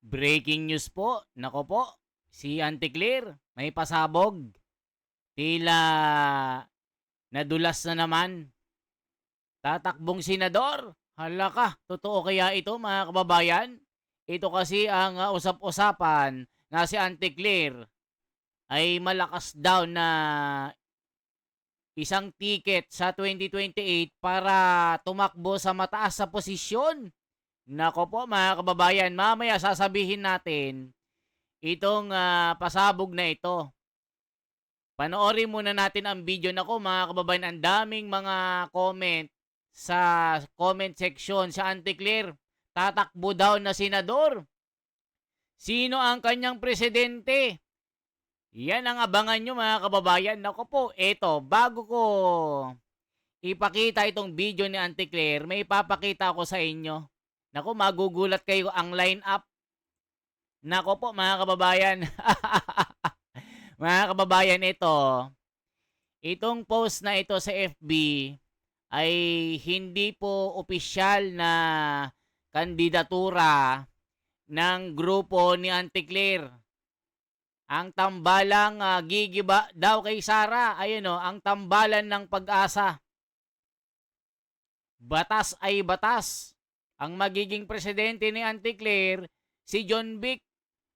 Breaking news po. Nako po, si Auntie Claire may pasabog. Tila nadulas na naman. Tatakbong senador. Hala ka, totoo kaya ito mga kababayan? Ito kasi ang usap-usapan na si Auntie Claire ay malakas daw na isang ticket sa 2028 para tumakbo sa mataas sa posisyon. Nako po mga kababayan, mamaya sasabihin natin itong pasabog na ito. Panoorin muna natin ang video. Nako mga kababayan, ang daming mga comment sa comment section. Sa Auntie Claire, tatakbo daw na senador. Sino ang kanyang presidente? Yan ang abangan nyo mga kababayan. Nako po, eto, bago ko ipakita itong video ni Auntie Claire, may ipapakita ako sa inyo. Nako, magugulat kayo ang line-up. Nako po mga kababayan. Mga kababayan, itong post na ito sa FB ay hindi po opisyal na kandidatura ng grupo ni Auntie Claire. Ang tambalang gigiba daw kay Sara, ayun ang tambalan ng pag-asa. Batas ay batas. Ang magiging presidente ni Auntie Claire, si John Vic.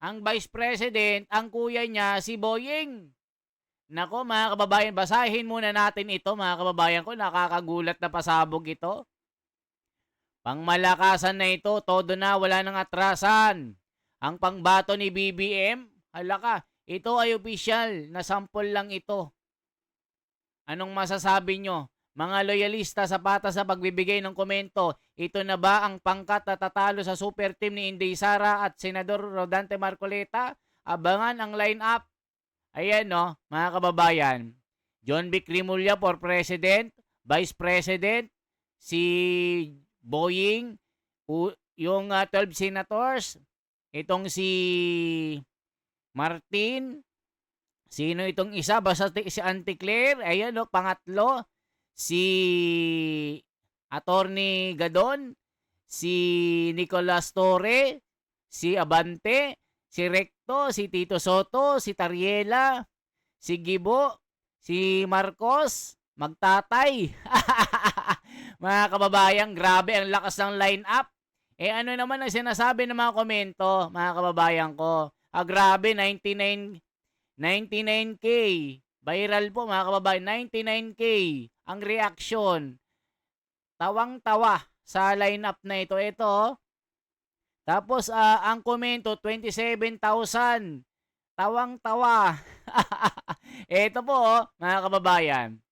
Ang vice president, ang kuya niya, si Boying. Nako mga kababayan, basahin muna natin ito mga kababayan ko. Nakakagulat na pasabog ito. Pangmalakasan na ito, todo na, wala nang atrasan. Ang pangbato ni BBM, hala ka, ito ay opisyal na sample lang ito. Anong masasabi nyo? Mga loyalista sa patas sa pagbibigay ng komento, ito na ba ang pangkat na tatalo sa super team ni Inday Sara at Senador Rodante Marcoleta? Abangan ang line-up. Ayan mga kababayan. John Vic Rimulya for President, Vice President, si Boying, yung 12 senators, itong si Martin, sino itong isa? Basta si Auntie Claire, ayan pangatlo, si Attorney Gadon, si Nicolas Torre, si Abante, si Recto, si Tito Soto, si Tariela, si Gibo, si Marcos, Magtatay. Mga kababayan, grabe ang lakas ng line-up. Ano naman ang sinasabi ng mga komento, mga kababayan ko? Grabe, 99K. Viral po mga kababayan, 99K ang reaction. Tawang-tawa sa lineup na ito. Tapos ang komento 27,000. Tawang-tawa. Ito po mga kababayan.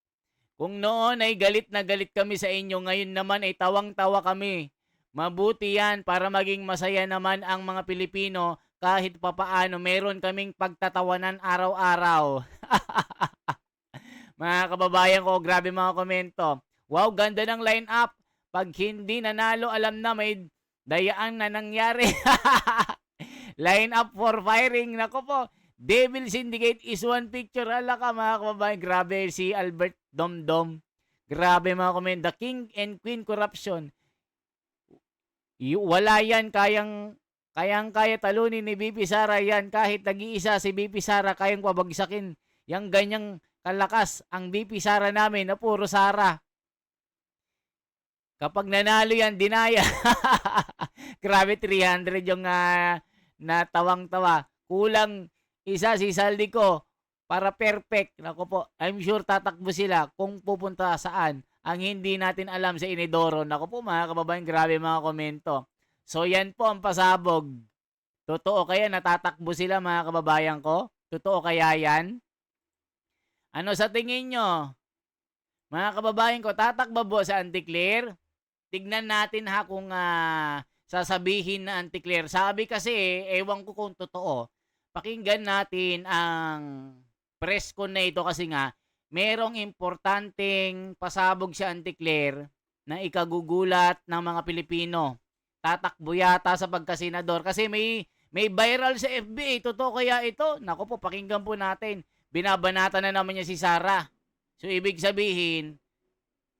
Kung noon ay galit na galit kami sa inyo, ngayon naman ay tawang-tawa kami. Mabuti yan para maging masaya naman ang mga Pilipino kahit papaano meron kaming pagtatawanan araw-araw. Mga kababayan ko, grabe mga komento. Wow, ganda ng line-up. Pag hindi nanalo, alam na may dayaan na nangyari. Line-up for firing. Nako po, Devil Syndicate is one picture. Hala ka mga kababayan. Grabe si Albert Domdom. Grabe mga komento. The King and Queen Corruption. Wala yan kayang-kaya talunin ni BP Sara yan. Kahit nag-iisa si BP Sara, kayang pabagsakin. Yang ganyang kalakas ang BP Sara namin na puro Sara. Kapag nanalo yan, dinaya. Grabe, 300 yung natawang-tawa. Kulang isa si Saldi ko para perfect. Naku po, I'm sure tatakbo sila kung pupunta saan. Ang hindi natin alam sa Inidoro. Naku po mga kababayan, grabe mga komento. So yan po ang pasabog. Totoo kaya natatakbo sila mga kababayan ko? Totoo kaya yan? Ano sa tingin nyo? Mga kababayan ko, tatakbo po sa Auntie Claire? Tignan natin kung sasabihin na Auntie Claire. Sabi kasi, ewan ko kung totoo. Pakinggan natin ang press con na ito kasi nga, merong importanteng pasabog si Auntie Claire na ikagugulat ng mga Pilipino. Tatakbo yata sa pagkasenador kasi may viral sa FB. Totoo kaya ito? Naku po, pakinggan po natin. Binabanata na naman niya si Sara. So, ibig sabihin,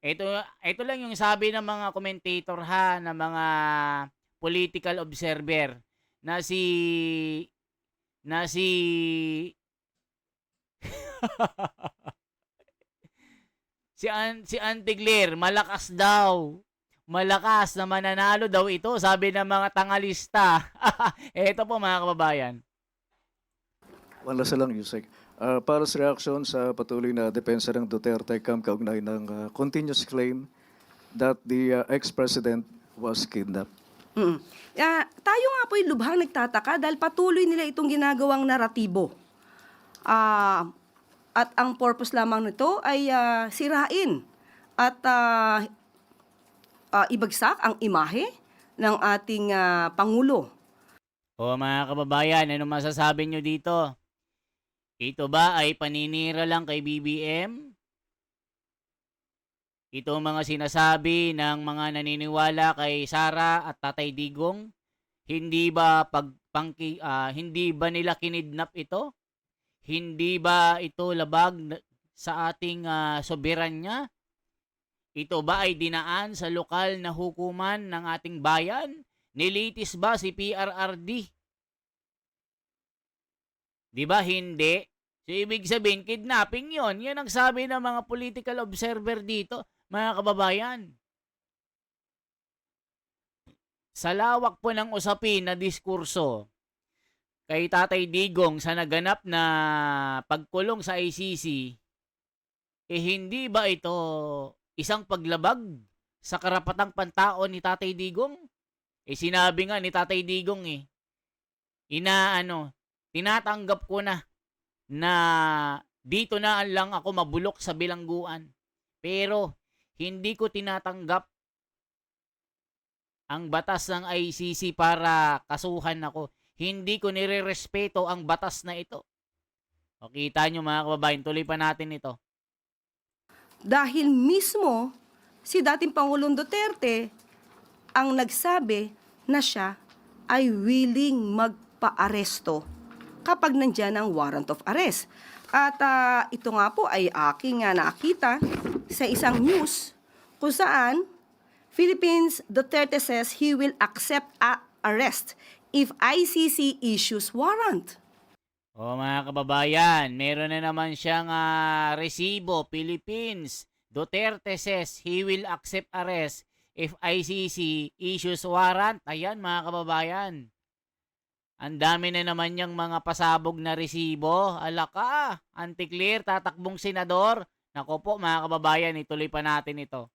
ito lang yung sabi ng mga commentator ng mga political observer. na si na si si Auntie Claire, malakas daw. Malakas na mananalo daw ito, sabi ng mga tangalista. Eto po mga kababayan. Wala sa lang, Yusek. Para sa reaksyon sa patuloy na depensa ng Duterte camp kaugnay ng continuous claim that the ex-president was kidnapped. Tayo nga po'y lubhang nagtataka dahil patuloy nila itong ginagawang naratibo. At ang purpose lamang nito ay sirain at ibagsak ang imahe ng ating Pangulo. O mga kababayan, ano masasabi nyo dito? Ito ba ay paninira lang kay BBM? Ito ang mga sinasabi ng mga naniniwala kay Sara at Tatay Digong? Hindi ba hindi ba nila kinidnap ito? Hindi ba ito labag sa ating soberanya? Ito ba ay dinaan sa lokal na hukuman ng ating bayan? Nilitis ba si PRRD? Di ba hindi? So, ibig sabihin, kidnapping yon. Yan ang sabi ng mga political observer dito, mga kababayan. Sa lawak po ng usapin na diskurso kay Tatay Digong sa naganap na pagkulong sa ICC, hindi ba ito isang paglabag sa karapatang pantao ni Tatay Digong? Sinabi nga ni Tatay Digong tinatanggap ko na dito na lang ako mabulok sa bilangguan. Pero hindi ko tinatanggap ang batas ng ICC para kasuhan ako. Hindi ko nirerespeto ang batas na ito. O kita nyo mga kababayan, tuloy pa natin ito. Dahil mismo si dating Pangulong Duterte ang nagsabi na siya ay willing magpa-aresto kapag nandyan ang warrant of arrest. At ito nga po ay aking nakita sa isang news kung saan Philippines Duterte says he will accept arrest if ICC issues warrant. O mga kababayan, meron na naman siyang resibo. Philippines Duterte says he will accept arrest if ICC issues warrant. Ayan mga kababayan. Ang dami na naman niyang mga pasabog na resibo. Alaka, Auntie Claire, tatakbong senador. Nako po mga kababayan, ituloy pa natin ito.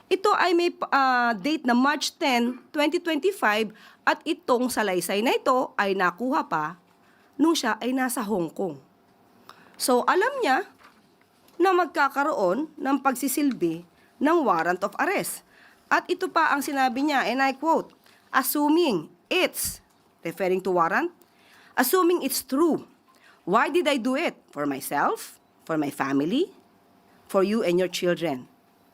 Ito ay may date na March 10, 2025 at itong salaysay na ito ay nakuha pa nung siya ay nasa Hong Kong. So alam niya na magkakaroon ng pagsisilbi ng warrant of arrest. At ito pa ang sinabi niya, and I quote, assuming it's, referring to warrant, assuming it's true, why did I do it? For myself, for my family, for you and your children,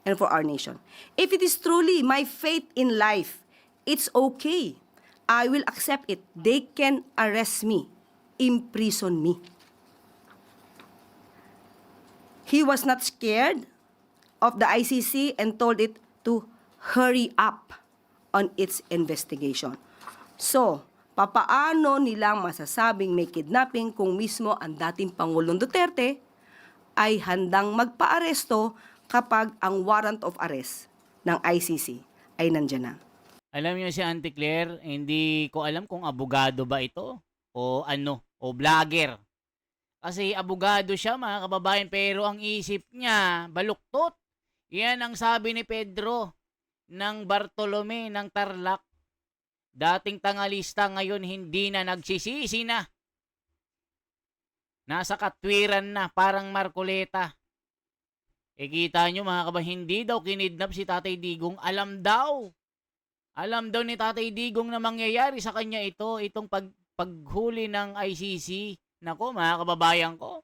and for our nation. If it is truly my fate in life, it's okay. I will accept it. They can arrest me, imprison me. He was not scared of the ICC and told it to hurry up on its investigation. So, papaano nilang masasabing may kidnapping kung mismo ang dating Pangulong Duterte ay handang magpaaresto kapag ang warrant of arrest ng ICC ay nandyan na? Alam niyo si Auntie Claire, hindi ko alam kung abogado ba ito o o vlogger. Kasi abogado siya mga kababayan pero ang isip niya baluktot. Yan ang sabi ni Pedro ng Bartolome ng Tarlac. Dating tangalista ngayon hindi na nagsisisi na. Nasa katwiran na parang Marcoleta. Kita nyo mga kababayan, hindi daw kinidnap si Tatay Digong. Alam daw ni Tatay Digong na mangyayari sa kanya itong paghuli ng ICC. Nako mga kababayan ko,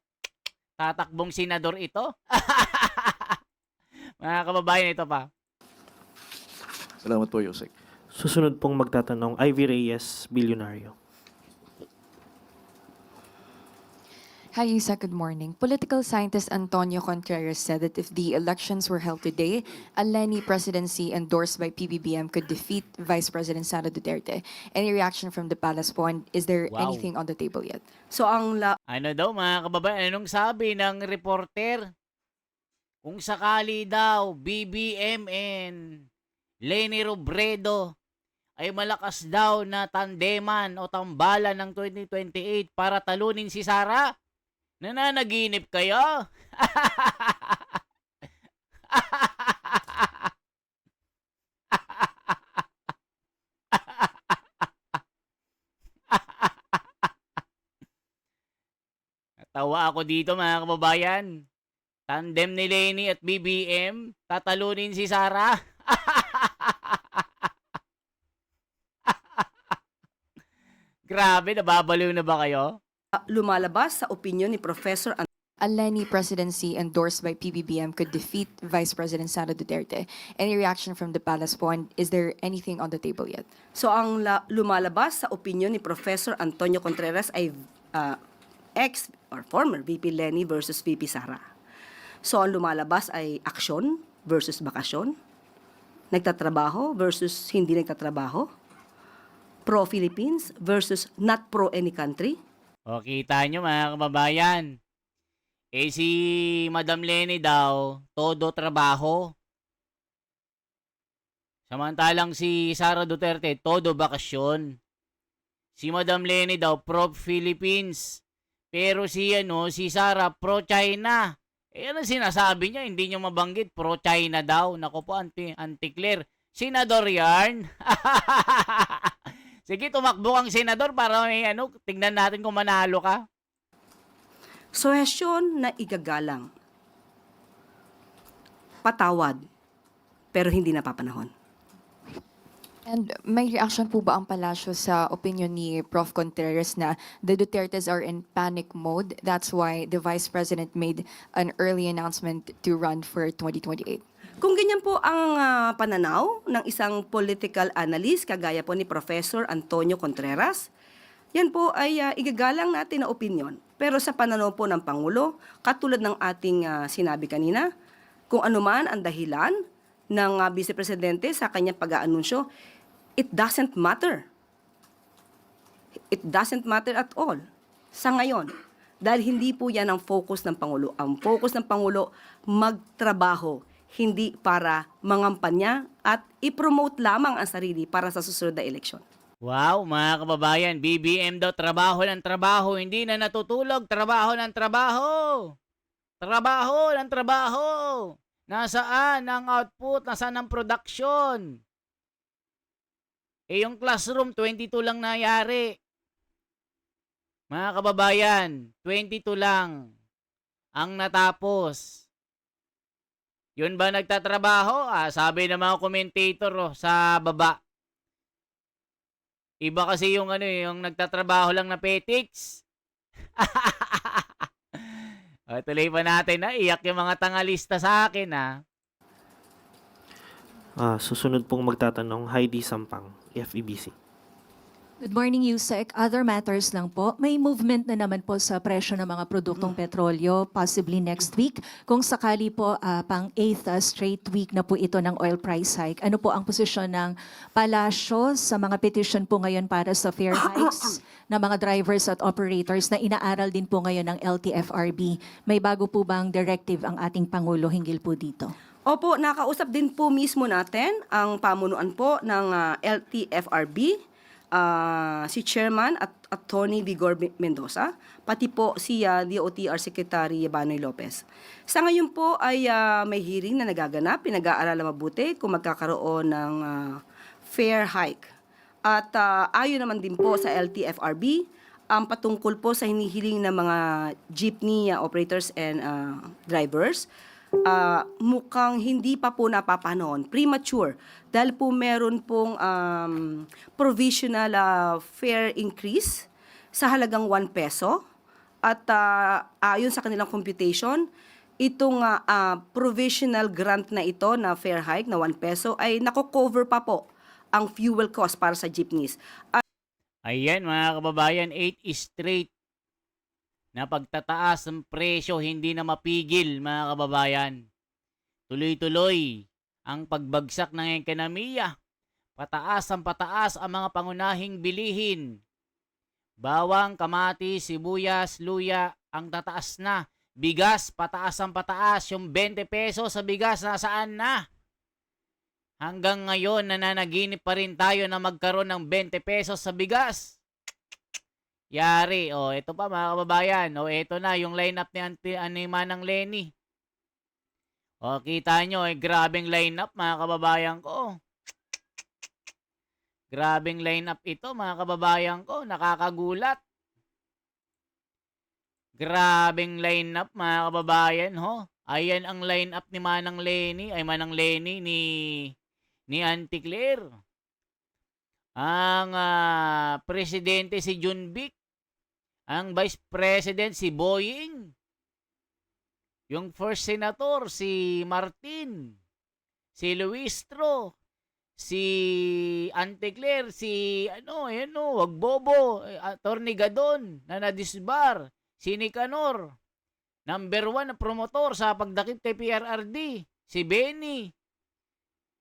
tatakbong senador ito. Mga kababayan, ito pa. Salamat po, Yusek. Susunod pong magtatanong, Ivy Reyes, Bilyonaryo. Hi, Isa. Good morning. Political scientist Antonio Contreras said that if the elections were held today, a Lenny presidency endorsed by PBBM could defeat Vice President Sara Duterte. Any reaction from the palace po? And is there Wow. anything on the table yet? So ang Ano daw mga kababayan, anong sabi ng reporter? Kung sakali daw BBM and Leni Robredo ay malakas daw na tandeman o tambalan ng 2028 para talunin si Sara, nananaginip kayo? Natawa ako dito mga kababayan. Tandem ni Leni at BBM, tatalunin si Sara. Grabe, nababaliw na ba kayo? lumalabas sa opinyon ni Professor A Lenny presidency endorsed by PBBM could defeat Vice President Sara Duterte. Any reaction from the palace po? And is there anything on the table yet? So ang lumalabas sa opinyon ni Professor Antonio Contreras ay ex or former VP Lenny versus VP Sara. So ang lumalabas ay aksyon versus bakasyon, nagtatrabaho versus hindi nagtatrabaho, pro-Philippines versus not pro-any country. O, kita nyo mga kababayan. Eh si Madam Leni daw, todo trabaho. Samantalang si Sara Duterte, todo bakasyon. Si Madam Leni daw, pro-Philippines. Pero si Sara, pro-China. Eh ano sinasabi niya? Hindi niyo mabanggit, pro-China daw. Naku po, anti-clear. Senador yarn. Sige, tumakbo kang senador para may tingnan natin kung manalo ka. Suhestyon na igagalang. Patawad, pero hindi napapanahon. And may reaction po ba ang palasyo sa opinion ni Prof. Contreras na the Dutertes are in panic mode? That's why the Vice President made an early announcement to run for 2028. Kung ganyan po ang pananaw ng isang political analyst kagaya po ni Professor Antonio Contreras, yan po ay igagalang natin na opinion. Pero sa pananaw po ng Pangulo, katulad ng ating sinabi kanina, kung anuman ang dahilan ng Vice Presidente sa kanyang pag-aanunsyo, it doesn't matter. It doesn't matter at all sa ngayon. Dahil hindi po yan ang focus ng Pangulo. Ang focus ng Pangulo, magtrabaho, hindi para mangampanya at i-promote lamang ang sarili para sa susunod na eleksyon. Wow, mga kababayan, BBM daw trabaho ng trabaho, hindi na natutulog, trabaho ng trabaho. Trabaho ng trabaho. Nasaan ang output, nasaan ang production? Eh yung classroom, 22 lang nangyari. Mga kababayan, 22 lang ang natapos. Yun ba nagtatrabaho? Sabi ng mga commentator sa baba. Iba kasi yung yung nagtatrabaho lang na petics. Tuloy pa natin na iyak yung mga tangalista sa akin Susunod pong magtatanong, Heidi Sampang, FEBC. Good morning, Yusek. Other matters lang po. May movement na naman po sa presyo ng mga produktong petrolyo, possibly next week. Kung sakali po, pang 8th straight week na po ito ng oil price hike. Ano po ang posisyon ng palasyo sa mga petition po ngayon para sa fare hikes ng mga drivers at operators na inaaral din po ngayon ng LTFRB? May bago po bang directive ang ating Pangulo hinggil po dito? Opo, nakausap din po mismo natin ang pamunuan po ng LTFRB, si Chairman at Attorney Vigor Mendoza, pati po si DOTR Secretary Banoy Lopez. Sa ngayon po ay may hearing na nagaganap, pinag-aaralan mabuti kung magkakaroon ng fare hike. At ayon naman din po sa LTFRB, ang patungkol po sa hinihiling ng mga jeepney operators and drivers, mukhang hindi pa po napapanahon, premature, dahil po meron pong provisional fare increase sa halagang 1 peso at ayon sa kanilang computation, itong provisional grant na ito na fare hike na 1 peso ay nako-cover pa po ang fuel cost para sa jeepneys. Ayan mga kababayan, 8 straight na pagtataas ng presyo hindi na mapigil, mga kababayan. Tuloy-tuloy ang pagbagsak ng ekonomiya. Pataas ang mga pangunahing bilihin. Bawang, kamatis, sibuyas, luya, ang tataas na. Bigas, pataas. Yung 20 pesos sa bigas, nasaan na? Hanggang ngayon, nananaginip pa rin tayo na magkaroon ng 20 pesos sa bigas. Yari. Ito pa mga kababayan. Ito na yung lineup ni Manang Lenny. Kita nyo, grabing lineup mga kababayan ko. Grabing lineup ito mga kababayan ko. Nakakagulat. Grabing lineup mga kababayan ho. Ayan ang lineup ni Manang Lenny. Manang Lenny ni Auntie Claire. Ang presidente si Junbic. Ang vice president si Boying. Yung first senator si Martin. Si Luistro. Si Auntie Claire, si wag bobo, Attorney Gadon na nadisbar, si Nicanor, number 1 na promotor sa pagdakip kay PRRD, si Benny,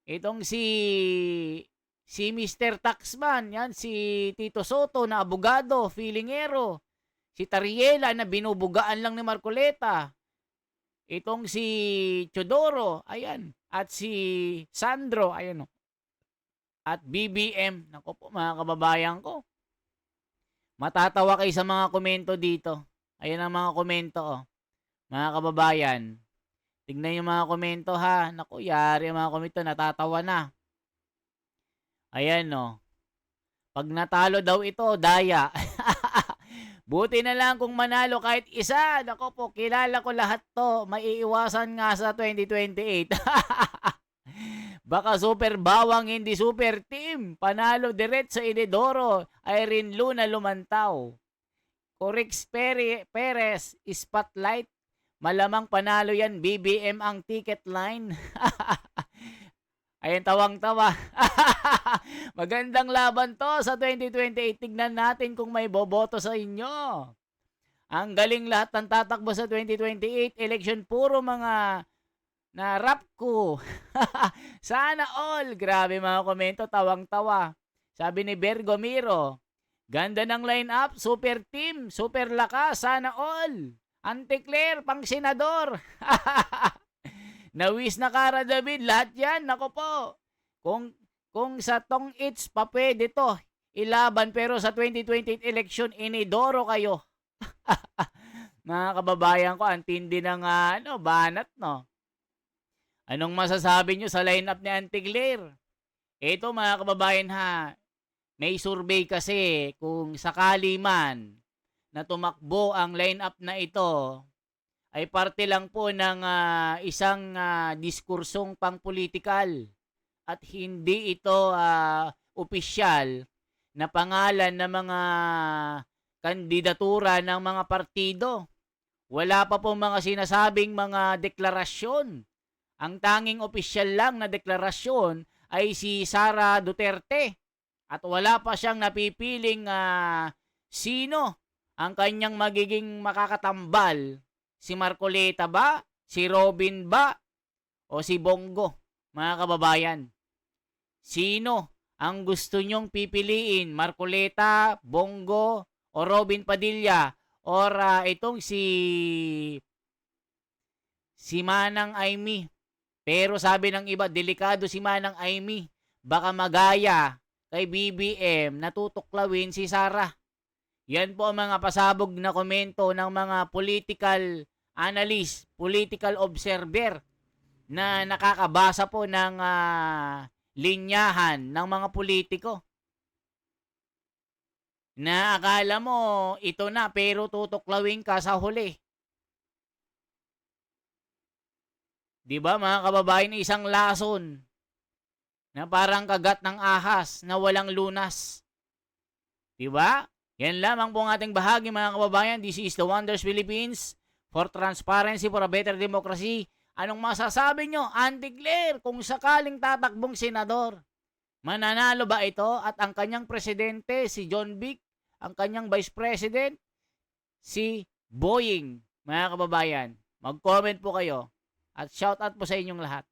itong si Mr. Taxman, yan, si Tito Soto na abogado, filingero, si Tariela na binubugaan lang ni Marcoleta, itong si Chodoro, ayan, at si Sandro, ayan at BBM. Nako po mga kababayan ko. Matatawa kayo sa mga komento dito. Ayan ang mga komento Mga kababayan. Tignan yung mga komento ha. Nako, yari ang mga komento. Natatawa na. Ayan Pag natalo daw ito, daya. Buti na lang kung manalo kahit isa. Nako po, kilala ko lahat to. Maiiwasan nga sa 2028. Baka super bawang, hindi super team. Panalo diretso Inidoro. Irene Luna lumantaw. Corix Perez, Spotlight. Malamang panalo yan. BBM ang ticket line. Ayan, tawang-tawa. Magandang laban to sa 2028. Tignan natin kung may boboto sa inyo. Ang galing lahat ng tatakbo sa 2028 election. Puro mga na rap ko. Sana all. Grabe mga komento, tawang-tawa. Sabi ni Bergo Miro, ganda ng line-up, super team, super lakas, sana all. Auntie Claire, pang senador. Nawis na Cara David, lahat yan, nako po. Kung sa Tong It's pa pwede to, ilaban, pero sa 2028 election, inidoro kayo. Mga kababayan ko, ang tindi ng banat, no? Anong masasabi nyo sa lineup ni Auntie Claire? Ito mga kababayan ha, may survey kasi kung sakali man na tumakbo ang lineup na ito, ay parte lang po ng isang diskursong pangpolitikal at hindi ito opisyal na pangalan ng mga kandidatura ng mga partido. Wala pa po mga sinasabing mga deklarasyon. Ang tanging opisyal lang na deklarasyon ay si Sara Duterte at wala pa siyang napipiling sino ang kanyang magiging makakatambal. Si Marcoleta ba? Si Robin ba? O si Bongo? Mga kababayan, sino ang gusto nyong pipiliin? Marcoleta, Bongo, o Robin Padilla? Or itong si Manang Aimee? Pero sabi ng iba, delikado si Manang Aimee. Baka magaya kay BBM na tutuklawin si Sara. Yan po ang mga pasabog na komento ng mga political analyst, political observer na nakakabasa po ng linyahan ng mga politiko. Na akala mo ito na pero tutuklawin ka sa huli. Di ba mga kababayan, isang lason na parang kagat ng ahas na walang lunas. Di ba? Yan lamang po ang ating bahagi mga kababayan. This is the Wonders Philippines for transparency, for a better democracy. Anong masasabi nyo, Auntie Claire, kung sakaling tatakbong senador? Mananalo ba ito? At ang kanyang presidente, si John Vic, ang kanyang vice president, si Boeing, mga kababayan. Mag-comment po kayo at shoutout po sa inyong lahat.